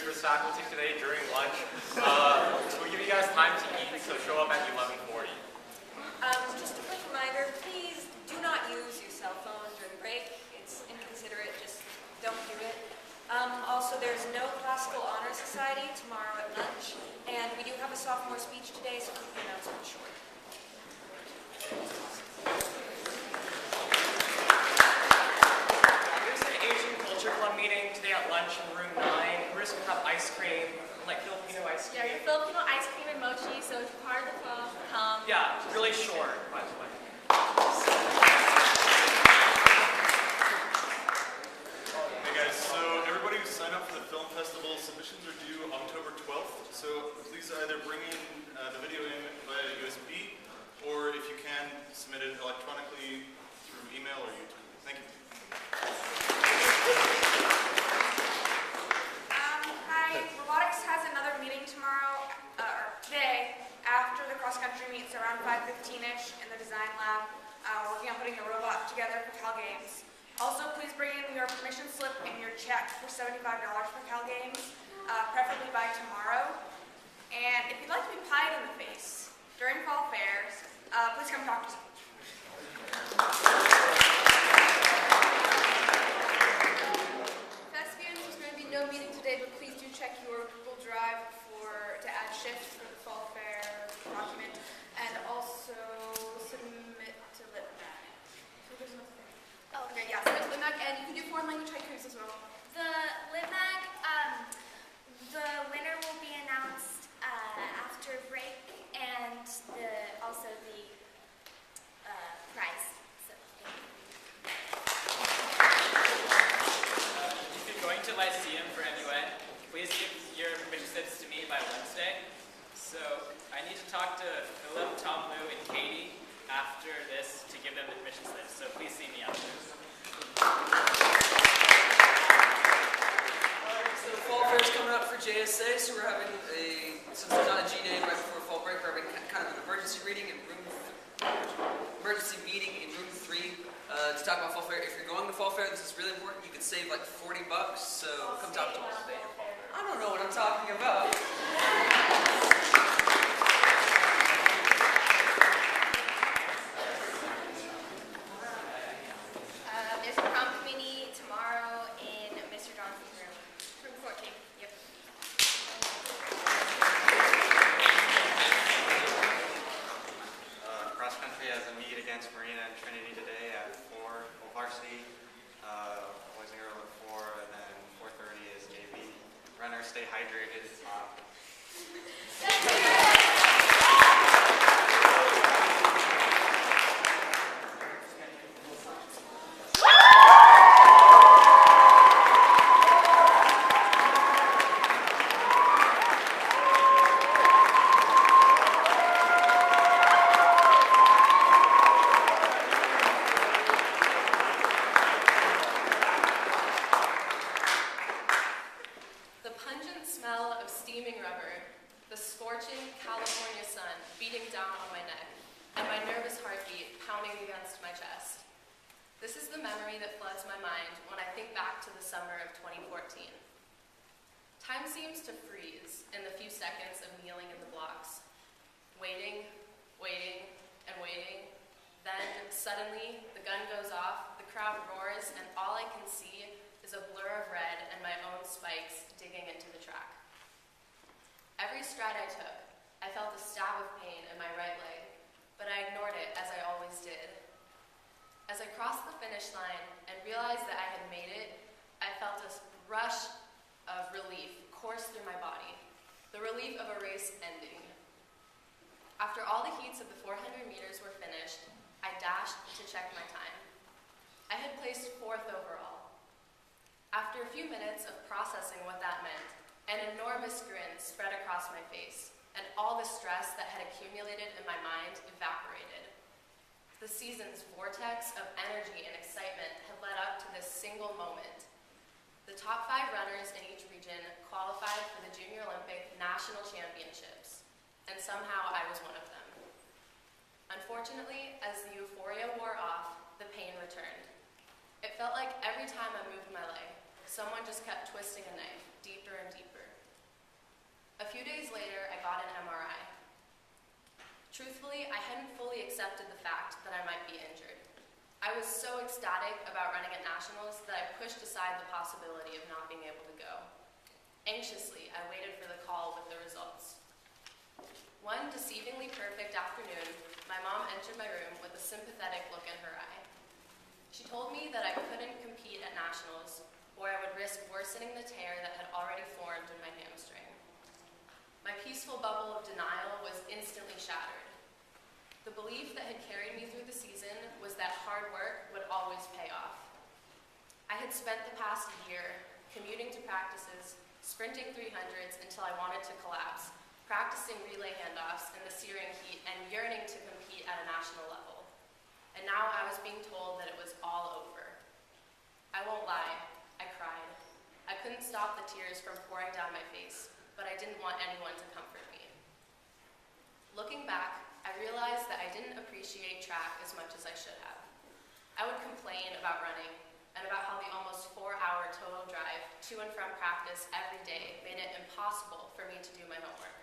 for faculty today during lunch. We'll give you guys time to eat, so show up at 11:40. Just a quick reminder, please do not use your cell phone during break. It's inconsiderate, just don't do it. Also, there's no Classical Honor Society tomorrow at lunch, and we do have a sophomore speech today, so keep the announcement short. There's an Asian Culture Club meeting today at lunch in room 9. We're just going to have ice cream, like Filipino ice cream. Yeah, Filipino ice cream and mochi, so if you're part of the club, come. Yeah, really short, by the way. Hey guys, so everybody who signed up for the film festival, submissions are due October 12th. So please either bring in the video in via USB, or if you can, submit it electronically through email or YouTube. Thank you. Hi, robotics has another meeting tomorrow, or today, after the cross-country meets around 5:15ish in the design lab. Working on putting the robot together for Cal Games. Also, please bring in your permission slip and your check for $75 for Cal Games, preferably by tomorrow. And if you'd like to be pied in the face during fall fairs, please come talk to us. Thespians, there's going to be no meeting today, but please do check your Google Drive to add shifts for the fall fair document, and also submit to LitMag. So there's another thing. Oh, Okay, yeah, submit to LitMag, and you can do foreign language haikus as well. The LitMag, the winner will be announced after break, and also the prize. So, If you're going to Lyceum for MUN, please give your permission slips to me by Wednesday. So I need to talk to Philip, Tom, Lou, and Katie after this to give them the permission slips. So please see me after. So fall fair is coming up for JSA, so we're having since there's not a G day right before fall break, we're having kind of an emergency meeting in room 3 to talk about fall fair. If you're going to fall fair, this is really important. You could save like $40, so come talk to us. I don't know what I'm talking about. there's a prom committee tomorrow in Mr. Johnson's room. Room 14. Yep. Cross country has a meet against Marina and Trinity today at 4. Varsity, boys and girls at 4, and then 4:30 is JV. Runners, stay hydrated. The pungent smell of steaming rubber, the scorching California sun beating down on my neck, and my nervous heartbeat pounding against my chest. This is the memory that floods my mind when I think back to the summer of 2014. Time seems to freeze in the few seconds of kneeling in the blocks, waiting, waiting, and waiting. Then, suddenly, the gun goes off, the crowd roars, and all I can see is a blur of red and my own spikes digging into the track. Every stride I took, I felt a stab of pain in my right leg, but I ignored it as I always did. As I crossed the finish line and realized that I had made it, I felt a rush of relief course through my body, the relief of a race ending. After all the heats of the 400 meters were finished, I dashed to check my time. I had placed 4th overall. After a few minutes of processing what that meant, an enormous grin spread across my face, and all the stress that had accumulated in my mind evaporated. The season's vortex of energy and excitement had led up to this single moment. The top 5 runners in each region qualified for the Junior Olympic National Championships, and somehow I was one of them. Unfortunately, as the euphoria wore off, the pain returned. It felt like every time I moved my leg, someone just kept twisting a knife deeper and deeper. A few days later, I got an MRI. Truthfully, I hadn't fully accepted the fact that I might be injured. I was so ecstatic about running at nationals that I pushed aside the possibility of not being able to go. Anxiously, I waited for the call with the results. One deceivingly perfect afternoon, my mom entered my room with a sympathetic look in her eye. She told me that I couldn't compete at nationals, or I would risk worsening the tear that had already formed in my hamstring. My peaceful bubble of denial was instantly shattered. The belief that had carried me through the season was that hard work would always pay off. I had spent the past year commuting to practices, sprinting 300s until I wanted to collapse, practicing relay handoffs in the searing heat, and yearning to compete at a national level. And now I was being told that it was all over. I won't lie, I cried. I couldn't stop the tears from pouring down my face, but I didn't want anyone to comfort me. Looking back, I realized that I didn't appreciate track as much as I should have. I would complain about running and about how the almost 4-hour total drive to and from practice every day made it impossible for me to do my homework.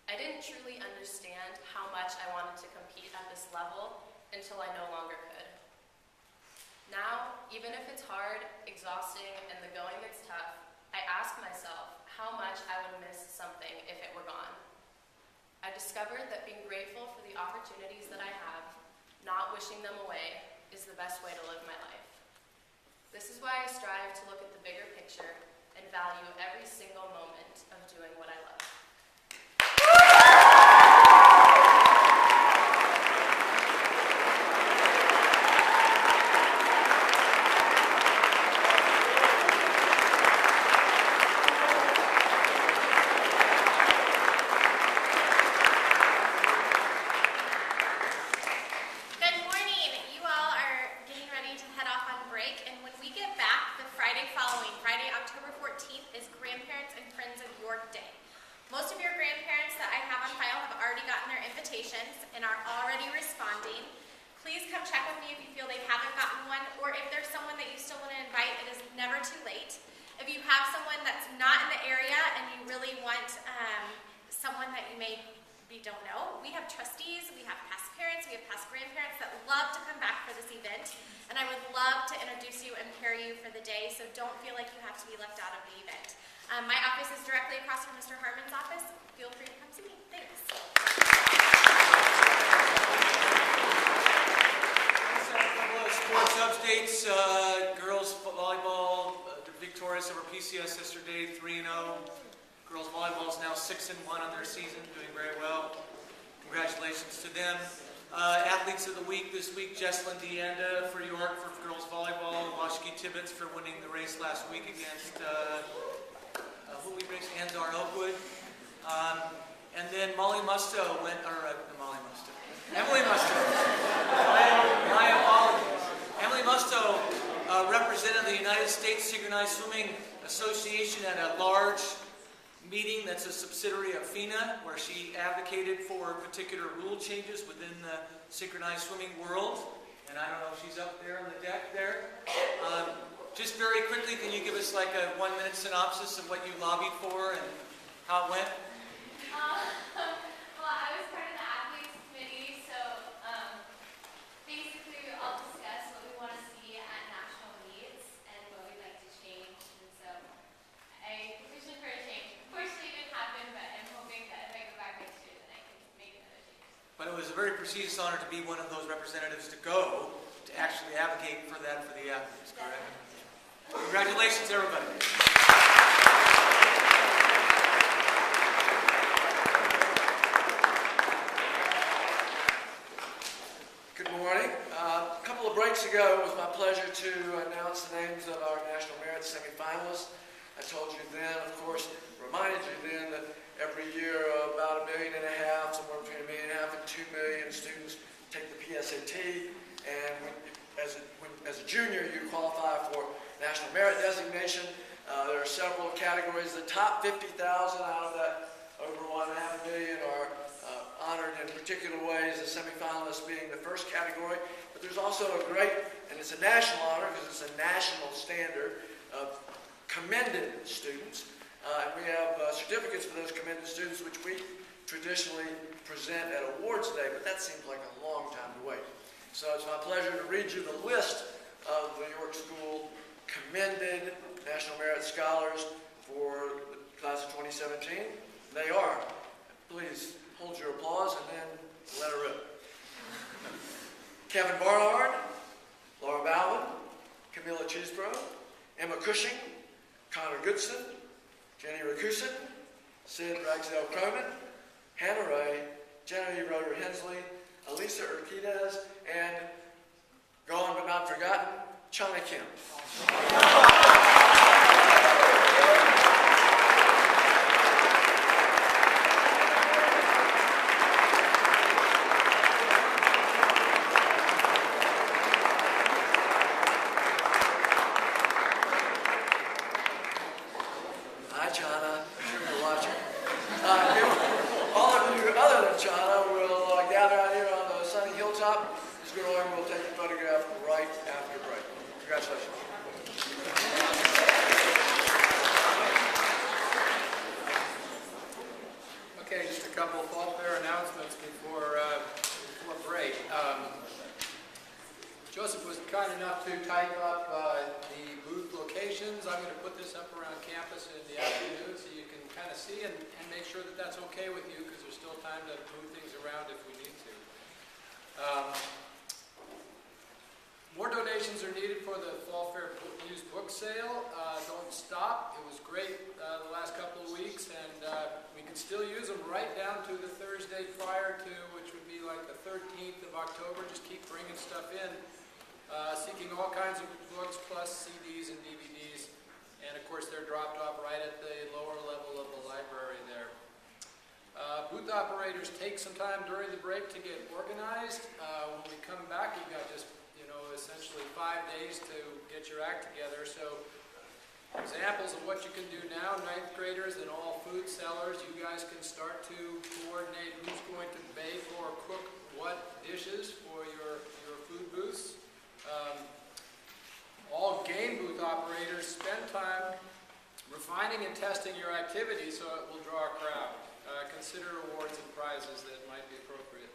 I didn't truly understand how much I wanted to compete at this level until I no longer could. Now, even if it's hard, exhausting, and the going gets tough, I ask myself how much I would miss something if it were gone. I discovered that being grateful for the opportunities that I have, not wishing them away, is the best way to live my life. This is why I strive to look at the bigger picture and value every single moment of doing what I love. Good morning. You all are getting ready to head off on break, and when we get back, the Friday following, Friday, October 14th, is Grandparents and Friends of York Day. Most of your grandparents that I have on file have already gotten their invitations and are already responding. Please come check with me if you feel they haven't gotten one, or if there's someone that you still want to invite. It is never too late. If you have someone that's not in the area and you really want someone that you maybe don't know, we have trustees, we have past parents, we have past grandparents that love to come back for this event, and I would love to introduce you and pair you for the day, so don't feel like you have to be left out of the event. My office is directly across from Mr. Harmon's office. Feel free to come see me. Thanks. Let's have a couple of sports updates. Girls volleyball victorious over PCS yesterday, 3-0. Girls volleyball is now 6-1 on their season, doing very well. Congratulations to them. Athletes of the week this week: Jesslyn Deanda for York for girls volleyball, Washki Tibbetts for winning the race last week against who we raced, Anzar Oakwood. And then Emily Musto. My apologies. Emily Musto represented the United States Synchronized Swimming Association at a large meeting that's a subsidiary of FINA, where she advocated for particular rule changes within the synchronized swimming world. And I don't know if she's up there on the deck there. Just very quickly, can you give us like a 1-minute synopsis of what you lobbied for and how it went? Well, I was part of the athletes committee, so basically I'll discuss what we want to see at national meets and what we'd like to change. And so I petitioned for a change. Unfortunately, it didn't happen, but I'm hoping that if I go back next year, then I can make another change. But it was a very prestigious honor to be one of those representatives to go to actually advocate for that for the athletes, correct? Congratulations, everybody. Good morning. A couple of breaks ago, it was my pleasure to announce the names of our National Merit semifinalists. I told you then, of course, reminded you then that every year about 1.5 million, somewhere between 1.5 million and 2 million students take the PSAT, and as a junior, you qualify for National Merit designation. There are several categories. The top 50,000 out of that over 1.5 million are honored in particular ways, the semifinalists being the first category. But there's also a great, and it's a national honor because it's a national standard of commended students. And we have certificates for those commended students, which we traditionally present at Awards Day, but that seems like a long time to wait. So it's my pleasure to read you the list of the York School commended National Merit Scholars for the class of 2017. They are, please hold your applause and then let her rip. Kevin Barnard, Laura Bowman, Camilla Cheesebro, Emma Cushing, Connor Goodson, Jenny Rakusin, Sid Ragsdale Cronin, Hannah Ray, Jenny Roder Hensley, Elisa Urquidez, and gone but not forgotten, Chana Kim. Hi, Chana. I'm sure you're watching. All of you, other than Chana, will gather out here on the sunny hilltop. Ms. Goodall will take a photograph right after break. Congratulations. Okay, just a couple of fall fair announcements before break. Joseph was kind enough to type up the booth locations. I'm going to put this up around campus in the afternoon so you can kind of see and make sure that that's okay with you, because there's still time to move things around if we need to. More donations are needed for the Fall Fair used book sale. Don't stop. It was great the last couple of weeks, and we can still use them right down to the Thursday prior to, which would be like the 13th of October. Just keep bringing stuff in. Seeking all kinds of books plus CDs and DVDs, and of course they're dropped off right at the lower level of the library there. Booth operators take some time during the break to get organized. When we come back, we've got just essentially 5 days to get your act together. So examples of what you can do now: 9th graders and all food sellers, you guys can start to coordinate who's going to bake or cook what dishes for your food booths. All game booth operators, spend time refining and testing your activity so it will draw a crowd. Consider awards and prizes that might be appropriate.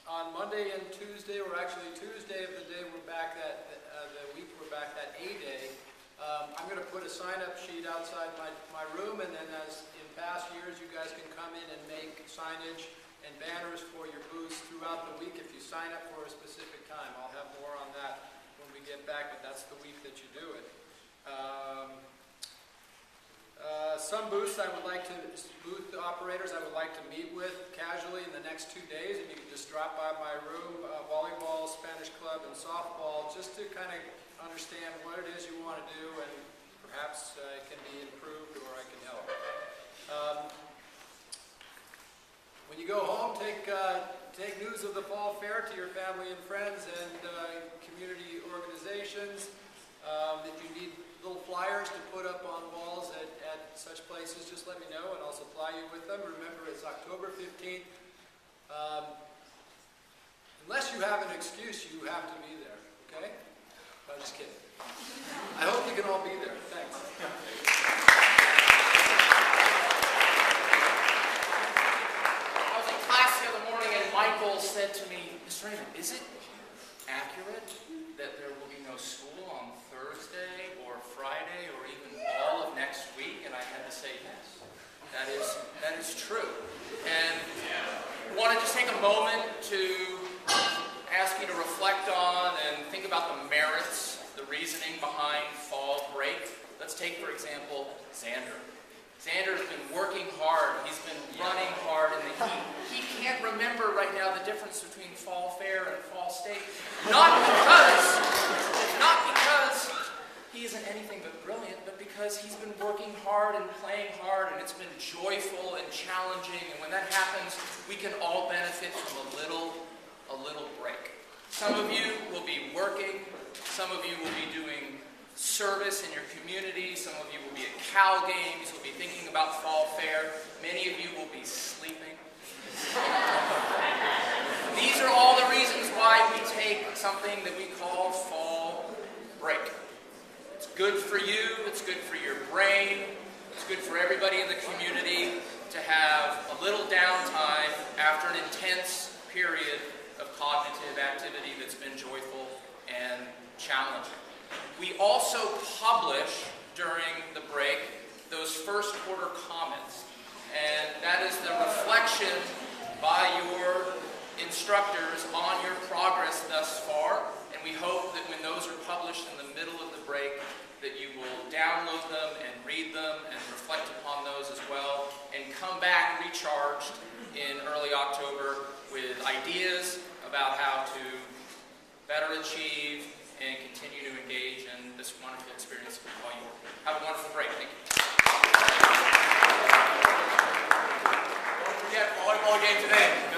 On Monday and Tuesday, or actually Tuesday of the day we're back that A Day, I'm going to put a sign-up sheet outside my room, and then as in past years, you guys can come in and make signage and banners for your booths throughout the week if you sign up for a specific time. I'll have more on that when we get back, but that's the week that you do it. Some booth operators I would like to meet with casually in the next 2 days, and you can just drop by my room, volleyball, Spanish club, and softball, just to kind of understand what it is you want to do, and perhaps it can be improved or I can help. When you go home, take news of the Fall Fair to your family and friends and community organizations. If you need little flyers to put up on walls at such places, just let me know and I'll supply you with them. Remember, it's October 15th. Unless you have an excuse, you have to be there, okay? I'm just kidding. I hope you can all be there. Thanks. Class the other morning, and Michael said to me, Mr. Raymond, is it accurate that there will be no school on Thursday or Friday or even all of next week? And I had to say yes. That is true. And I want to just take a moment to ask you to reflect on and think about the merits, the reasoning behind fall break. Let's take, for example, Xander. Xander's been working hard. He's been running hard in the heat. He can't remember right now the difference between Fall Fair and Fall State. Not because he isn't anything but brilliant, but because he's been working hard and playing hard, and it's been joyful and challenging. And when that happens, we can all benefit from a little break. Some of you will be working. Some of you will be doing service in your community. Some of you will be at Cal games. You'll be thinking about Fall Fair. Many of you will be sleeping. These are all the reasons why we take something that we call fall break. It's good for you, it's good for your brain, it's good for everybody in the community to have a little downtime after an intense period of cognitive activity that's been joyful and challenging. We also publish during the break those first quarter comments, and that is the reflection by your instructors on your progress thus far, and we hope that when those are published in the middle of the break that you will download them and read them and reflect upon those as well, and come back recharged in early October with ideas about how to better achieve and continue to engage in this wonderful experience we call York. Have a wonderful break. Thank you. Don't forget, volleyball game today.